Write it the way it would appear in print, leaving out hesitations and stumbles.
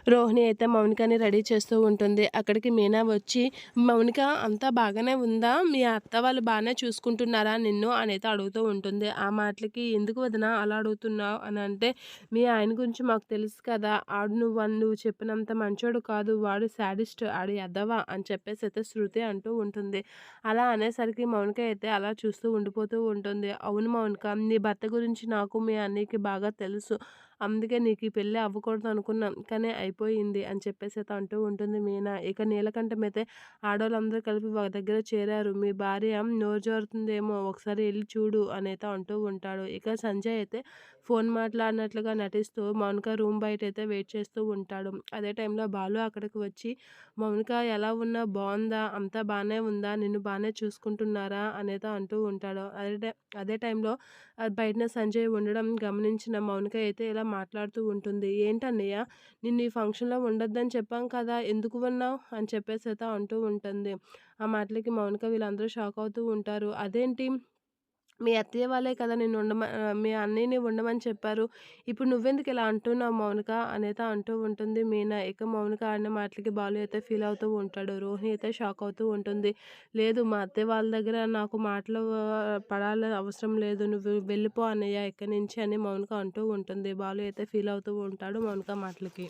రోహిణి అయితే మౌనికని రెడీ చేస్తూ ఉంటుంది. అక్కడికి మీనా వచ్చి, "మౌనిక అంతా బాగానే ఉందా? మీ అత్త వాళ్ళు బానే చూసుకుంటున్నారా నిన్ను?" అనైతే అడుగుతూ ఉంటుంది. ఆ మాటలకి, "ఎందుకు వదిన అలా అడుగుతున్నావు?" అని అంటే, "మీ ఆయన గురించి మాకు తెలుసు కదా! ఆడు నువ్వు చెప్పినంత మంచోడు కాదు. వాడు శాడిస్ట్. ఆడు ఎదవ" అని చెప్పేసి అయితే శృతి అంటూ ఉంటుంది. అలా అనేసరికి మౌనిక అయితే అలా చూస్తూ ఉండిపోతూ ఉంటుంది. "అవును మౌనిక, నీ భర్త గురించి నాకు, మీ అన్నయ్యకి బాగా తెలుసు. అందుకే నీకు ఈ పెళ్లి అవ్వకూడదు అనుకున్నాం. కానీ అయిపోయింది" అని చెప్పేసి అయితే అంటూ ఉంటుంది మీనా. ఇక నీలకంఠం అయితే, "ఆడోళ్ళందరూ కలిపి ఒక దగ్గర చేరారు. మీ భార్య నోరు జారుతుందేమో ఒకసారి ఎళ్లి చూడు" అనైతే అంటూ ఉంటాడు. ఇక సంజయ్ అయితే ఫోన్ మాట్లాడినట్లుగా నటిస్తూ మౌనిక రూమ్ బయటైతే వెయిట్ చేస్తూ ఉంటాడు. అదే టైంలో బాలు అక్కడికి వచ్చి, "మౌనిక ఎలా ఉన్నావు? బావుందా? అంతా బానే ఉందా? నిన్ను బానే చూసుకుంటున్నారా?" అనేది అంటూ ఉంటాడు. అదే టైంలో బయటన సంజయ్ ఉండడం గమనించిన మౌనిక అయితే ఇలా మాట్లాడుతూ ఉంటుంది. "ఏంటన్నయ్య, నిన్ను ఈ ఫంక్షన్‌లో ఉండొద్దని చెప్పాం కదా! ఎందుకు ఉన్నావు?" అని చెప్పేసి అయితే అంటూ ఉంటుంది. ఆ మాటలకి మౌనిక వీళ్ళందరూ షాక్ అవుతూ ఉంటారు. "అదేంటి? మీ అత్తయ్య వాళ్ళే కదా మీ అన్నయ్యని ఉండమని చెప్పారు. ఇప్పుడు నువ్వెందుకు ఇలా అంటున్నావు మౌనిక" అనైతే అంటూ ఉంటుంది మీనా. ఇక మౌనిక ఆడిన మాటలకి బాలు అయితే ఫీల్ అవుతూ ఉంటాడు. రోహిణి అయితే షాక్ అవుతూ ఉంటుంది. "లేదు, మా అత్తయ్య వాళ్ళ దగ్గర నాకు మాటలు పడాలని అవసరం లేదు. నువ్వు వెళ్ళిపో అన్నయ్య ఇక్కడి నుంచి" అని మౌనిక అంటూ ఉంటుంది. బాలు అయితే ఫీల్ అవుతూ ఉంటాడు మౌనిక మాటలకి.